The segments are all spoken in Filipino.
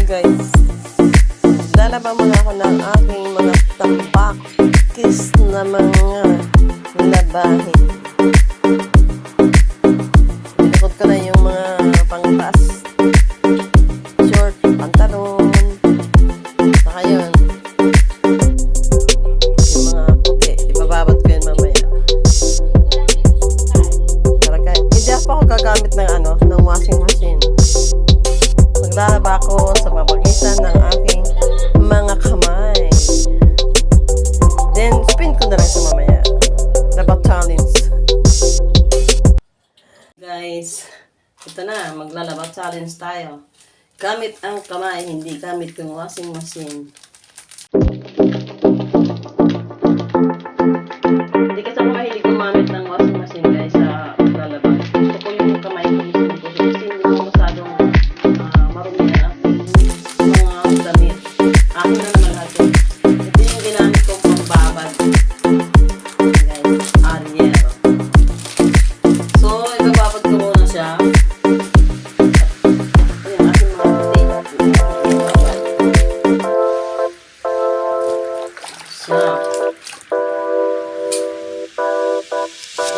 guys. Lalaba muna ako ng aking mga tambakis na mga labahin. Pinakot ko na yung mga pangtas. Short, pantalon. Saka yun. Yung mga puti. Ibababad ko yun mamaya. Hindi ako gagamit ng washing machine. Maglalaba ako sa pamagitan ng aking mga kamay. Then, spin ko na lang sa mamaya. Laba challenge. Guys, ito na. Maglalaba challenge tayo. Gamit ang kamay, hindi gamit yung washing machine. Hindi kasi ako mahilig gumamit ng washing machine guys sa paglalaba. Gusto ko yung kamay ko mismo ko. Kasi hindi ko masyadong marumi na mga damit. Ako na naman lahat yun. Ito yung ginamit kong pambabad. Guys, Ariel. So, ibababad ko muna siya. Ayun, aking mga puti. So,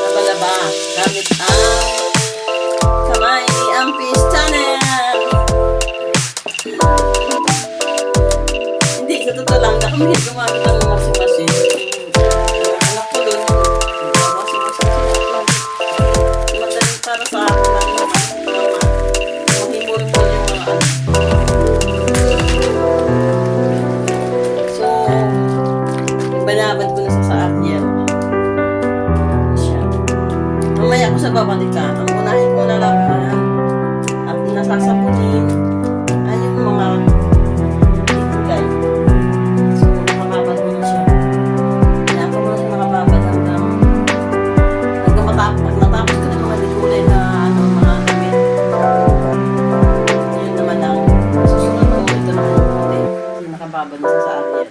laba-laba gamit ang kamay ni Ampis Channel. Hindi, sa totoo lang, nakamahil gumamit ng washing machine. Anak ko doon, washing machine. Madaling para sa akin lang naman. Mahimol-mol yung mga ano. So, ibanabad ko na sa akin. Mamaya ko sa babalikan. Ang unahin ko na lang at nasasapunin ay yung mga ikulay. So, nakababad mo na siya. Kaya ako muna siya nakababad hanggang pag natapos ko ng mga ikulay na mga damit. Yun naman ang susunod ko. Ito na yung kulay. Kasi nakababad na sa akin.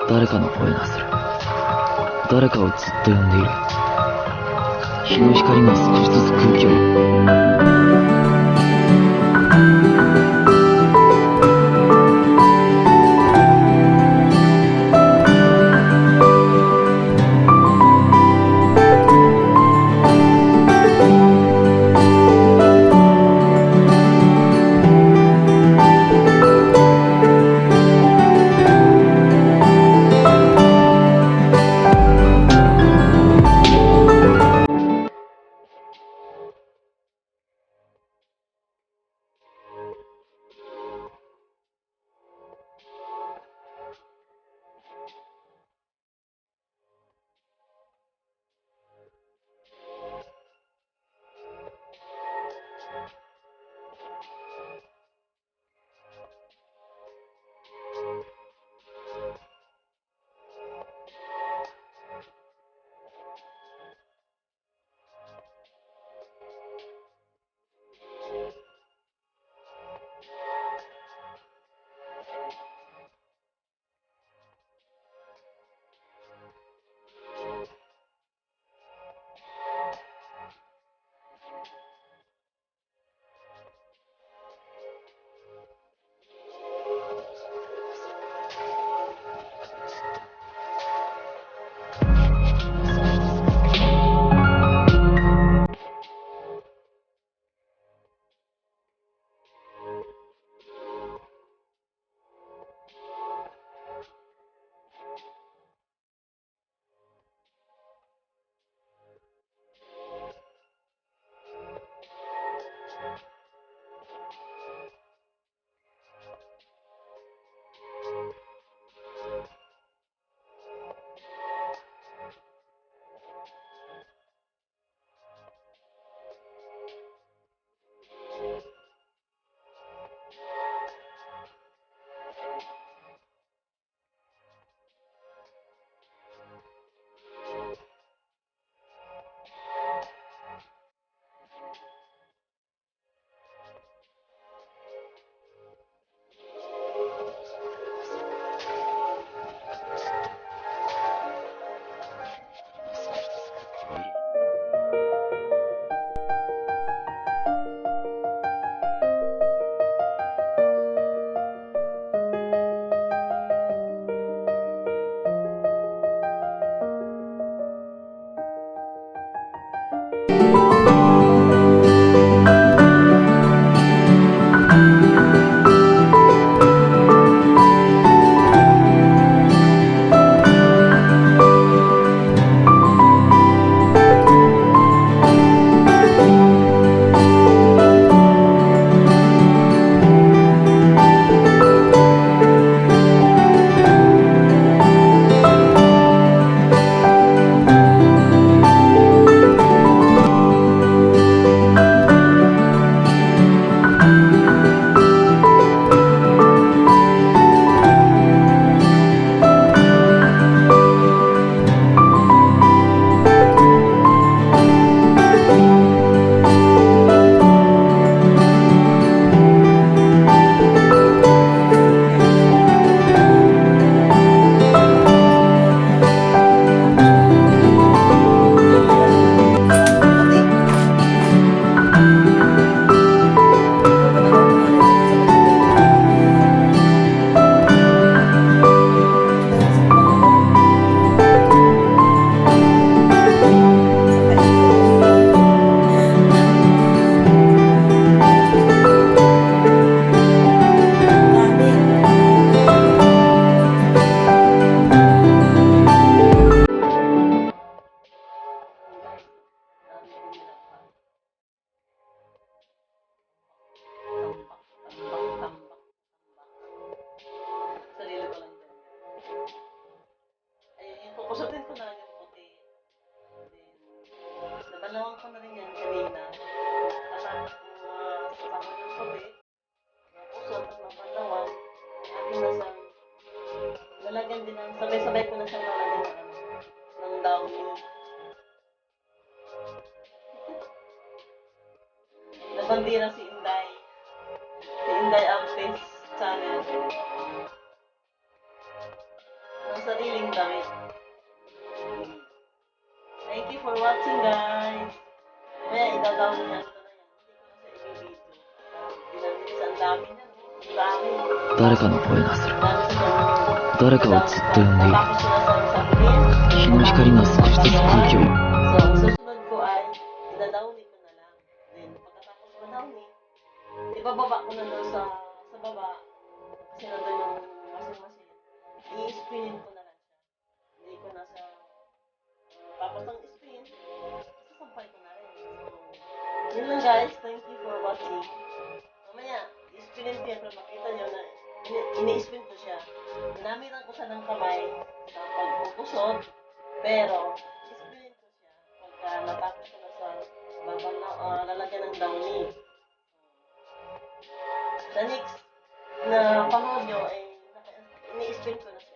誰かの声がする。誰かをずっと呼んでいる。日の光が少しずつ空気を sabay-sabay ko na siyang lalagyan ng downy. Nabandira si Inday. Si Inday Alpes channel. Ng sariling damit. Thank you for watching, guys. Kaya idadowny niya ito na yan. Hindi ko na sa i-video. Binabilis ang dami niya. Ang dami. 誰かの声がする。 Dami siya. 誰かをずっと呼んでいる。 Tapos sinasabi-sabihin. 日の光が少しずつ空気を。 So, ang susunod ko ay idadowny ko na lang. Then, pagkatapos ko downy, ibababa ko na doon sa baba. Kasi nandun yung washing machine. I-spinin ko na lang siya. Hindi ko na siya tapos ang spin, sasampay ko na rin. So, yun lang guys. Thank you for watching. Mamaya, i-spinin ko yan. Pero makita nyo na ini-spin ko siya. Ginamitan ko siya ng kamay sa pagpukusot. Pero, i-spinin ko siya pagka natapos ko na sa lalagyan ng downy. Sa next na panood nyo ay ini-spin ko na siya.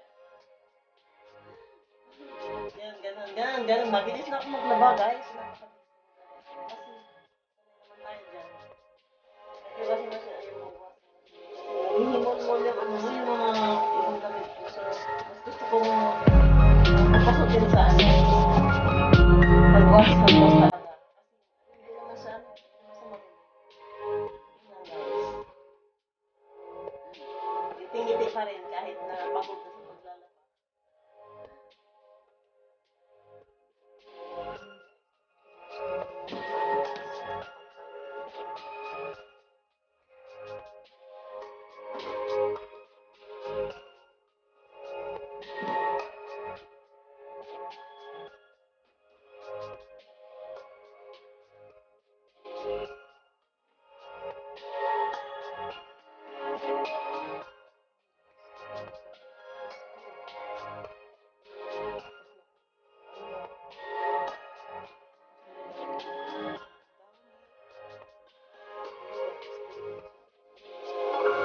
Ganun. Mabilis na ako maglaba, guys. Kasi, naman tayo dyan. Kasi na siya ayaw magwas. Hihimon-mon yung mga ibang damit ko. So, mas gusto kong mapasok din sa pag-wash talaga. Kasi, hindi naman siya, masama. Ngiti-ngiti pa rin kahit na pagod na sa paglalaba.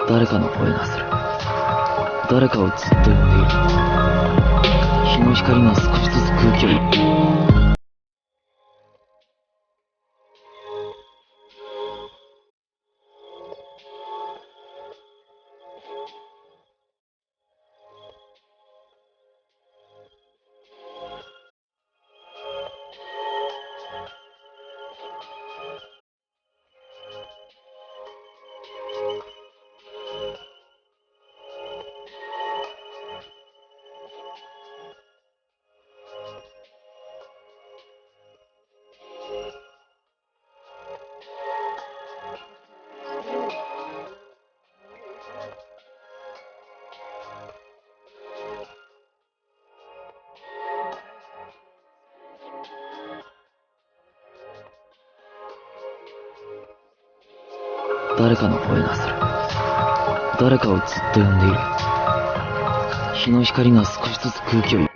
誰かの声がする。誰かをずっと呼んでいる。日の光が少しずつ空気を。誰かの声がする。誰かをずっと呼んでいる。日の光が少しずつ空気を